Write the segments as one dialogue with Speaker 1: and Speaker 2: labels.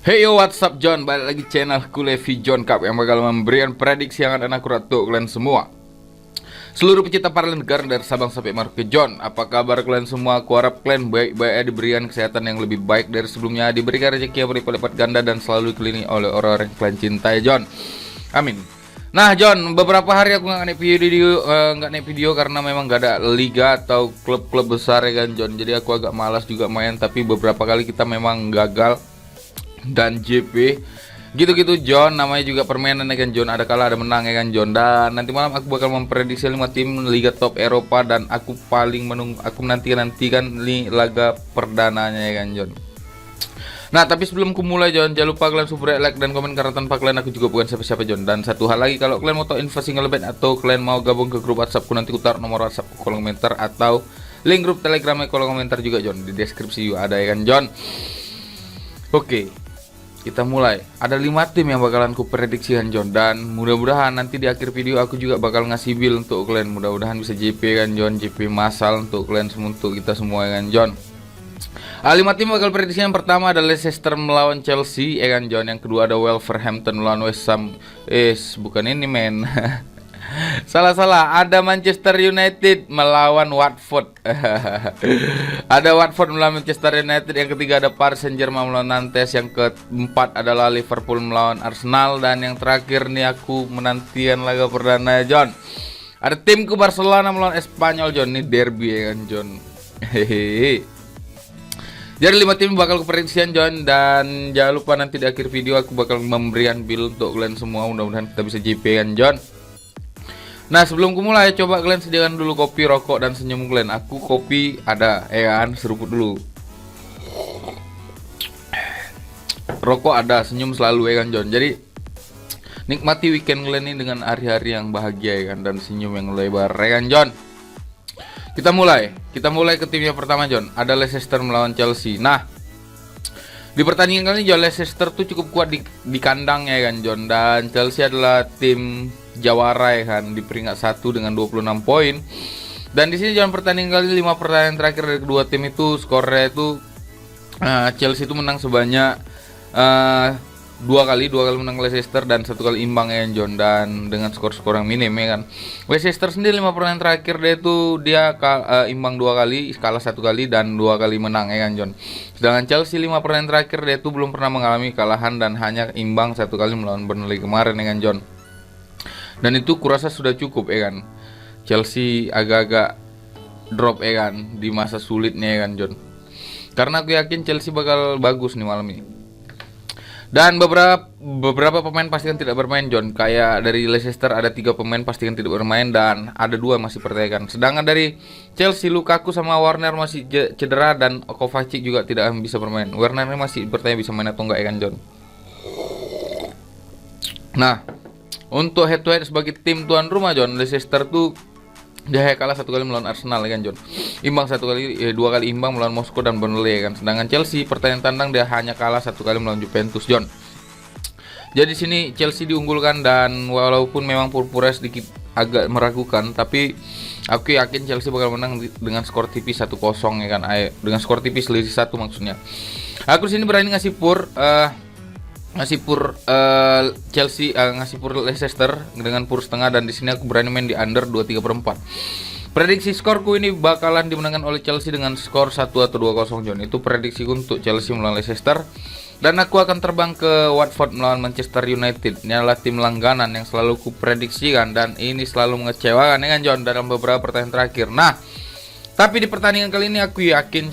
Speaker 1: Hey yo, what's up John? Balik lagi channelku Levi John Cup yang bakal memberikan prediksi yang dan akurat untuk kalian semua. Seluruh pecinta para negara dari Sabang sampai Merauke. John, apa kabar kalian semua? Aku harap kalian baik-baik, diberikan kesehatan yang lebih baik dari sebelumnya, diberikan rezeki yang berlipat-lipat ganda dan selalu dikelilingi oleh orang-orang yang kalian cintai, John. Amin. Nah John, beberapa hari aku nggak naik video karena memang gak ada liga atau klub-klub besar ya kan John. Jadi aku agak malas juga main, tapi beberapa kali kita memang gagal dan JP gitu-gitu John, namanya juga permainan ya kan John, ada kalah ada menang ya kan John. Dan nanti malam aku bakal memprediksi 5 tim Liga Top Eropa dan aku nantikan nih laga perdananya ya kan John. Nah tapi sebelum aku mulai John, jangan lupa kalian super like dan komen karena tanpa kalian aku juga bukan siapa-siapa John. Dan satu hal lagi, kalau kalian mau tahu info single bet atau kalian mau gabung ke grup WhatsAppku, nanti aku taruh nomor WhatsAppku kolom komentar atau link grup Telegramnya kolom komentar juga John, di deskripsi juga ada ya kan John. Oke, kita mulai. Ada 5 tim yang bakalan ku prediksikan John, dan mudah-mudahan nanti di akhir video aku juga bakal ngasih build untuk kalian. Mudah-mudahan bisa JP kan John, JP massal untuk kalian semua, untuk kita semua ya kan John. 5 tim bakal prediksi. Yang pertama ada Leicester melawan Chelsea ya kan John. Yang kedua ada Wolverhampton melawan West Ham. Bukan ini men. Salah, ada Manchester United melawan Watford. Ada Watford melawan Manchester United. Yang ketiga ada Paris Saint-Germain melawan Nantes. Yang keempat adalah Liverpool melawan Arsenal. Dan yang terakhir nih aku menantikan laga perdana John, ada timku Barcelona melawan Espanyol John. Ini derby ya kan John. Hehehe. Jadi 5 tim bakal kuprediksikan John, dan jangan lupa nanti di akhir video aku bakal memberikan build untuk kalian semua. Mudah-mudahan kita bisa JP kan John. Nah sebelum mulai, coba kalian sediakan dulu kopi, rokok, dan senyum kalian. Aku kopi ada ya kan, seruput dulu. Rokok ada, senyum selalu ya kan John. Jadi nikmati weekend kalian ini dengan hari-hari yang bahagia ya kan, dan senyum yang lebar ya kan John. Kita mulai ke tim yang pertama John. Ada Leicester melawan Chelsea. Nah di pertandingan kali ini John, Leicester tuh cukup kuat di kandang ya kan John, dan Chelsea adalah tim jawara ya kan, di peringkat 1 dengan 26 poin. Dan di sini John, pertandingan kali 5 pertandingan terakhir dari kedua tim itu skornya itu Chelsea itu menang sebanyak 2 kali menang Leicester, dan 1 kali imbang ya John, dan dengan skor-skor yang minim ya kan. Leicester sendiri 5 pertandingan terakhir dia imbang 2 kali, kalah 1 kali, dan 2 kali menang ya kan John. Sedangkan Chelsea 5 pertandingan terakhir dia itu belum pernah mengalami kalahan dan hanya imbang 1 kali melawan Burnley kemarin ya kan John. Dan itu kurasa sudah cukup ya kan. Chelsea agak-agak drop ya kan di masa sulitnya ya kan John. Karena aku yakin Chelsea bakal bagus nih malam ini. Dan beberapa pemain pastikan tidak bermain John. Kayak dari Leicester ada 3 pemain pastikan tidak bermain, dan ada 2 masih pertahankan. Sedangkan dari Chelsea, Lukaku sama Werner masih cedera, dan Kovacic juga tidak bisa bermain. Werner masih bertanya bisa main atau enggak ya kan John. Nah untuk head to head sebagai tim tuan rumah John, Leicester tuh dia kalah 1 kali melawan Arsenal ya kan John, imbang 2 kali imbang melawan Moskow dan Burnley ya kan. Sedangkan Chelsea pertandingan tandang dia hanya kalah 1 kali melawan Juventus John. Jadi sini Chelsea diunggulkan, dan walaupun memang purpura sedikit agak meragukan, tapi aku yakin Chelsea bakal menang dengan skor tipis 1-0 ya kan. Dengan skor tipis selisih 1 maksudnya. Aku sini berani ngasih Chelsea, ngasih pur Leicester dengan pur setengah, dan di sini aku berani main di under 2/3/4. Prediksi skorku ini bakalan dimenangkan oleh Chelsea dengan skor 1 atau 2-0 John. Itu prediksi untuk Chelsea melawan Leicester. Dan aku akan terbang ke Watford melawan Manchester United. Ini adalah tim langganan yang selalu ku prediksikan, dan ini selalu mengecewakan ya kan John dalam beberapa pertandingan terakhir. Nah tapi di pertandingan kali ini aku yakin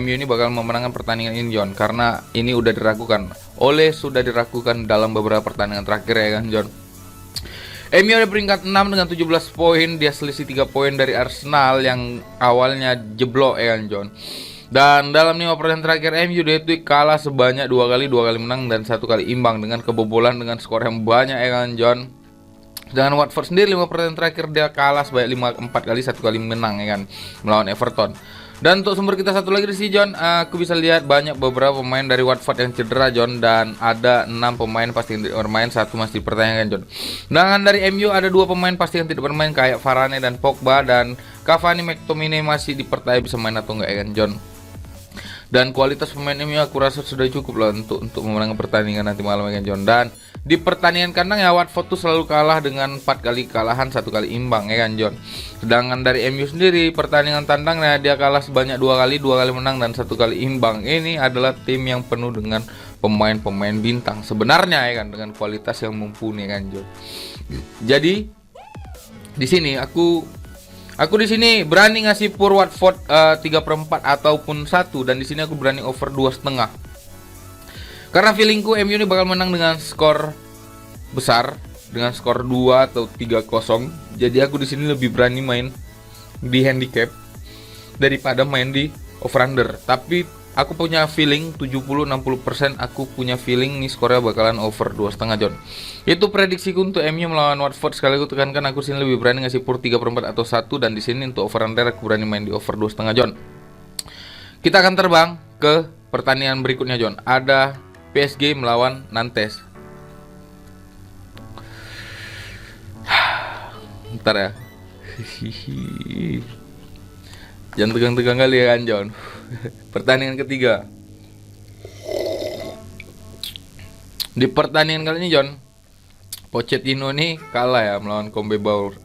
Speaker 1: MU ini bakal memenangkan pertandingan ini John, karena ini udah diragukan. Sudah diragukan dalam beberapa pertandingan terakhir ya kan John. MU ada peringkat 6 dengan 17 poin, dia selisih 3 poin dari Arsenal yang awalnya jeblok ya kan John. Dan dalam 5 pertandingan terakhir MU dia itu kalah sebanyak 2 kali menang, dan 1 kali imbang dengan kebobolan dengan skor yang banyak ya kan John. Dengan Watford sendiri 5 pertandingan terakhir dia kalah sebanyak 4 kali, 1 kali menang ya kan melawan Everton. Dan untuk sumber kita satu lagi di sini John, aku bisa lihat banyak beberapa pemain dari Watford yang cedera John, dan ada 6 pemain pasti yang tidak bermain, 1 masih dipertanyakan John. Sedangkan dari MU ada 2 pemain pasti yang tidak bermain, kayak Varane dan Pogba, dan Cavani, McTominay masih dipertanya bisa main atau enggak ya kan John. Dan kualitas pemain MU aku rasa sudah cukup lah untuk memenangkan pertandingan nanti malam ya kan John. Dan di pertandingan kandang ya Watford tuh selalu kalah dengan 4 kali kalahan, 1 kali imbang ya kan John. Sedangkan dari MU sendiri pertandingan tandangnya dia kalah sebanyak 2 kali, 2 kali menang dan 1 kali imbang. Ini adalah tim yang penuh dengan pemain-pemain bintang sebenarnya ya kan, dengan kualitas yang mumpuni ya kan John. Jadi di sini aku di sini berani ngasih pur Watford 3/4 ataupun 1, dan di sini aku berani over 2,5. Karena feelingku MU ini bakal menang dengan skor besar, dengan skor 2 atau 3-0. Jadi aku di sini lebih berani main di handicap daripada main di over under. Tapi aku punya feeling 70-60% aku punya feeling nih skornya bakalan over 2,5 John. Itu prediksiku untuk MU melawan Watford. Sekali aku tekankan aku sini lebih berani ngasih pur 3/4 atau 1, dan di sini untuk over under aku berani main di over 2,5 John. Kita akan terbang ke pertandingan berikutnya John. Ada PSG melawan Nantes. Bentar ya. Jangan tegang-tegang kali ya kan John. Pertandingan ketiga. Di pertandingan kali ini John, Pochettino nih kalah ya melawan Kombuare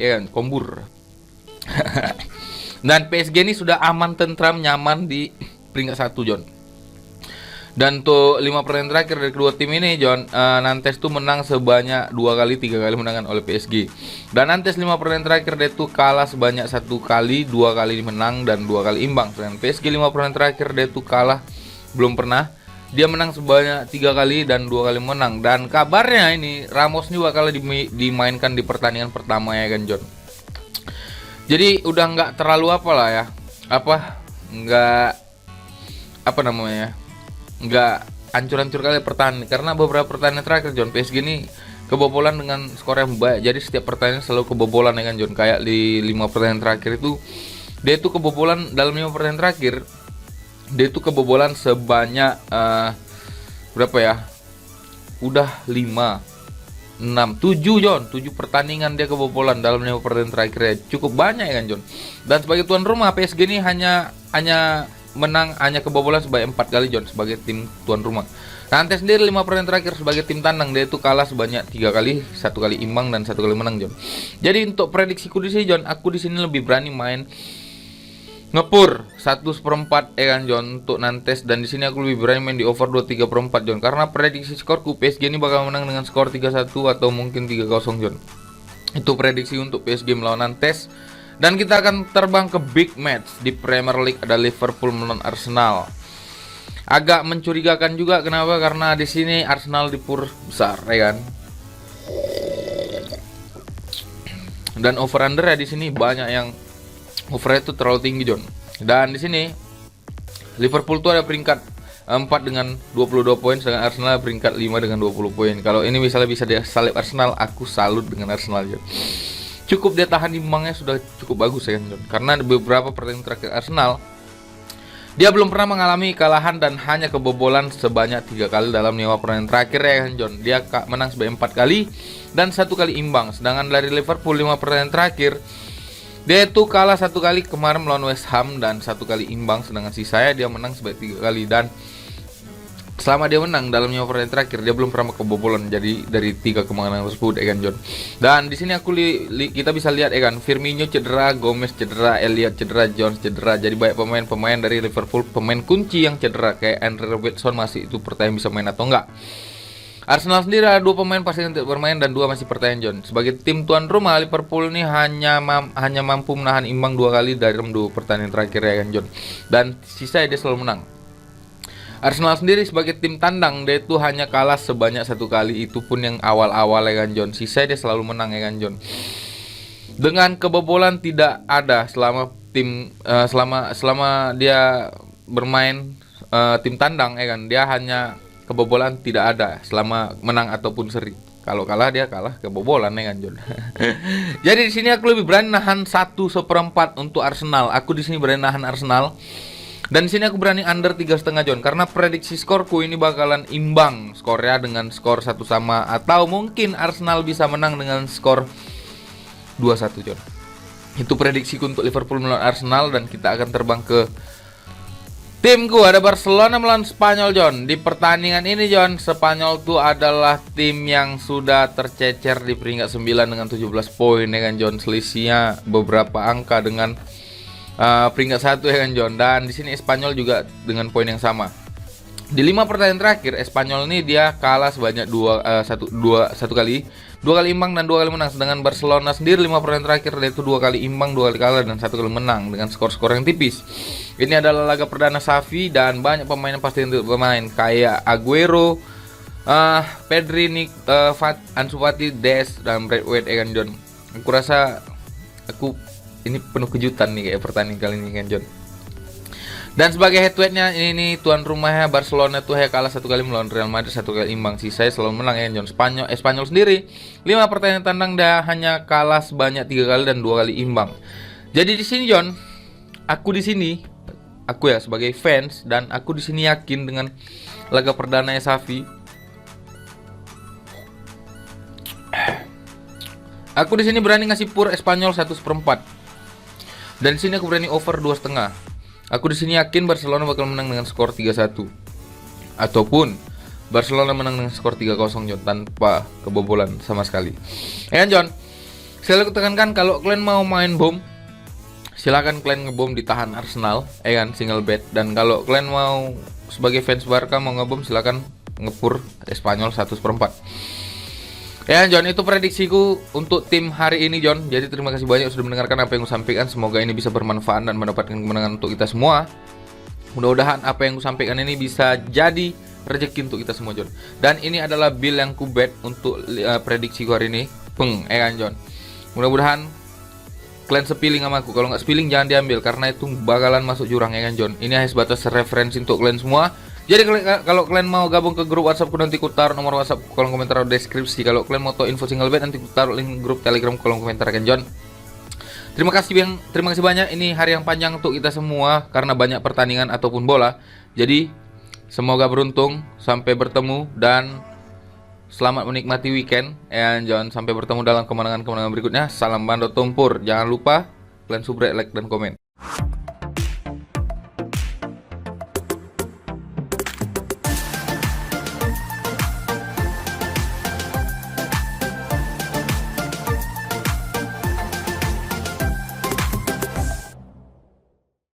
Speaker 1: ya kan, Kombur. Dan PSG ini sudah aman, tentram, nyaman di peringkat 1 John. Dan untuk 5 pertandingan terakhir dari kedua tim ini John, Nantes tuh menang sebanyak 2 kali, 3 kali menangan oleh PSG. Dan Nantes 5 pertandingan terakhir dia tuh kalah sebanyak 1 kali, 2 kali menang dan 2 kali imbang. Dan PSG 5 pertandingan terakhir dia tuh kalah belum pernah. Dia menang sebanyak 3 kali dan 2 kali menang. Dan kabarnya ini Ramos ini bakal dimainkan di pertandingan pertama ya kan John. Jadi udah nggak terlalu nggak hancur-hancur kali pertandingan, karena beberapa pertandingan terakhir John PSG ini kebobolan dengan skor yang baik. Jadi setiap pertandingan selalu kebobolan ya kan John. Kayak di 5 pertandingan terakhir itu dia itu kebobolan, dalam 5 pertandingan terakhir dia itu kebobolan sebanyak berapa ya? Udah 5 6 7 John, 7 pertandingan dia kebobolan dalam 5 pertandingan terakhir ya. Cukup banyak ya kan John. Dan sebagai tuan rumah PSG ini hanya kebobolan sebanyak 4 kali John sebagai tim tuan rumah. Nantes sendiri 5 pertandingan terakhir sebagai tim tandang dia itu kalah sebanyak 3 kali, 1 kali imbang dan 1 kali menang John. Jadi untuk prediksiku di sini John, aku di sini lebih berani main ngepur 1/4 ya kan John untuk Nantes, dan di sini aku lebih berani main di over 2/3/4 John, karena prediksi skorku PSG ini bakal menang dengan skor 3-1 atau mungkin 3-0 John. Itu prediksi untuk PSG melawan Nantes. Dan kita akan terbang ke big match di Premier League, ada Liverpool melawan Arsenal. Agak mencurigakan juga, kenapa? Karena di sini Arsenal dipur besar ya kan. Dan over under ya di sini banyak yang over itu terlalu tinggi John. Dan di sini Liverpool tuh ada peringkat 4 dengan 22 poin, sedangkan Arsenal peringkat 5 dengan 20 poin. Kalau ini misalnya bisa dia salib Arsenal, aku salut dengan Arsenal John. Cukup dia tahan imbangnya sudah cukup bagus ya kan John. Karena di beberapa pertandingan terakhir Arsenal dia belum pernah mengalami kalahan dan hanya kebobolan sebanyak 3 kali dalam 5 pertandingan terakhir ya kan John. Dia menang sebanyak 4 kali dan 1 kali imbang. Sedangkan dari Liverpool 5 pertandingan terakhir dia itu kalah 1 kali kemarin melawan West Ham dan 1 kali imbang, sedangkan sisanya dia menang sebanyak 3 kali. Dan selama dia menang dalam 5 pertandingan terakhir dia belum pernah kebobolan. Jadi dari 3 kemenangan tersebut ya kan John. Dan di sini kita bisa lihat ya kan, Firmino cedera, Gomez cedera, Elliot cedera, Jones cedera. Jadi banyak pemain-pemain dari Liverpool, pemain kunci yang cedera, kayak Andrew Robertson masih itu pertanyaan bisa main atau enggak. Arsenal sendiri ada 2 pemain pasti tidak bermain dan 2 masih pertanyaan John. Sebagai tim tuan rumah, Liverpool ini hanya mampu menahan imbang 2 kali dalam 2 pertandingan terakhir ya kan John. Dan sisa dia selalu menang. Arsenal sendiri sebagai tim tandang dia itu hanya kalah sebanyak 1 kali, itu pun yang awal-awal ya kan John. Sisa dia selalu menang ya kan John. Dengan kebobolan tidak ada selama selama dia bermain tim tandang ya kan. Dia hanya kebobolan tidak ada selama menang ataupun seri. Kalau kalah dia kalah kebobolan ya kan John. Jadi di sini aku lebih berani nahan 1/4 untuk Arsenal. Aku di sini berani nahan Arsenal. Dan di sini aku berani under 3,5 John, karena prediksi skorku ini bakalan imbang skornya dengan skor 1-1, atau mungkin Arsenal bisa menang dengan skor 2-1 John. Itu prediksiku untuk Liverpool melawan Arsenal, dan kita akan terbang ke timku. Ada Barcelona melawan Spanyol, John. Di pertandingan ini, John, Spanyol tuh adalah tim yang sudah tercecer di peringkat 9 dengan 17 poin ya kan, John. Selisihnya beberapa angka dengan peringkat 1 ya kan, John. Dan di sini Spanyol juga dengan poin yang sama. Di 5 pertandingan terakhir, Espanyol ini dia kalah sebanyak satu kali, 2 kali imbang dan 2 kali menang. Sedangkan Barcelona sendiri 5 pertandingan terakhir, yaitu 2 kali imbang, 2 kali kalah dan 1 kali menang dengan skor-skor yang tipis. Ini adalah laga perdana Xavi dan banyak pemain yang pasti untuk bermain kayak Aguero, Pedri, Ansu Fati, Des dan Braithwaite ya kan, John. Aku rasa ini penuh kejutan nih kayak pertandingan kali ini kan, John. Dan sebagai head to headnya ini tuan rumahnya Barcelona tuh kalah 1 kali melawan Real Madrid, 1 kali imbang. Sisanya selalu menang ya, John. Spanyol sendiri 5 pertandingan tandang dia hanya kalah sebanyak 3 kali dan 2 kali imbang. Jadi di sini, John, aku ya sebagai fans, dan aku di sini yakin dengan laga perdana Xavi. Aku di sini berani ngasih pur Espanyol 1/4. Dan di sini aku berani over 2,5. Aku di sini yakin Barcelona bakal menang dengan skor 3-1 ataupun Barcelona menang dengan skor 3-0, John, tanpa kebobolan sama sekali. Ya kan, John? Sekali aku tekankan, kalau kalian mau main bom, silakan kalian ngebom ditahan Arsenal, ya kan, single bet. Dan kalau kalian mau sebagai fans Barca mau ngebom, silakan ngepur Espanyol 1/4. Ya, John, itu prediksiku untuk tim hari ini, John. Jadi terima kasih banyak sudah mendengarkan apa yang aku sampaikan. Semoga ini bisa bermanfaat dan mendapatkan kemenangan untuk kita semua. Mudah-mudahan apa yang aku sampaikan ini bisa jadi rezeki untuk kita semua, John. Dan ini adalah bill yang ku bet untuk prediksiku hari ini. Kan, John. Mudah-mudahan kalian sepiling sama aku. Kalau nggak sepiling jangan diambil, karena itu bakalan masuk jurang ya kan, John. Ini hanya sebatas referensi untuk kalian semua. Jadi kalau kalian mau gabung ke grup WhatsAppku, nanti ku taruh nomor WhatsApp kolom komentar atau deskripsi. Kalau kalian mau tahu info single bet, nanti ku taruh link grup Telegram kolom komentar kan, John. Terima kasih banyak. Ini hari yang panjang untuk kita semua karena banyak pertandingan ataupun bola. Jadi semoga beruntung, sampai bertemu dan selamat menikmati weekend. John, sampai bertemu dalam kemenangan berikutnya. Salam Bando Tumpur. Jangan lupa kalian subrek, like dan komen.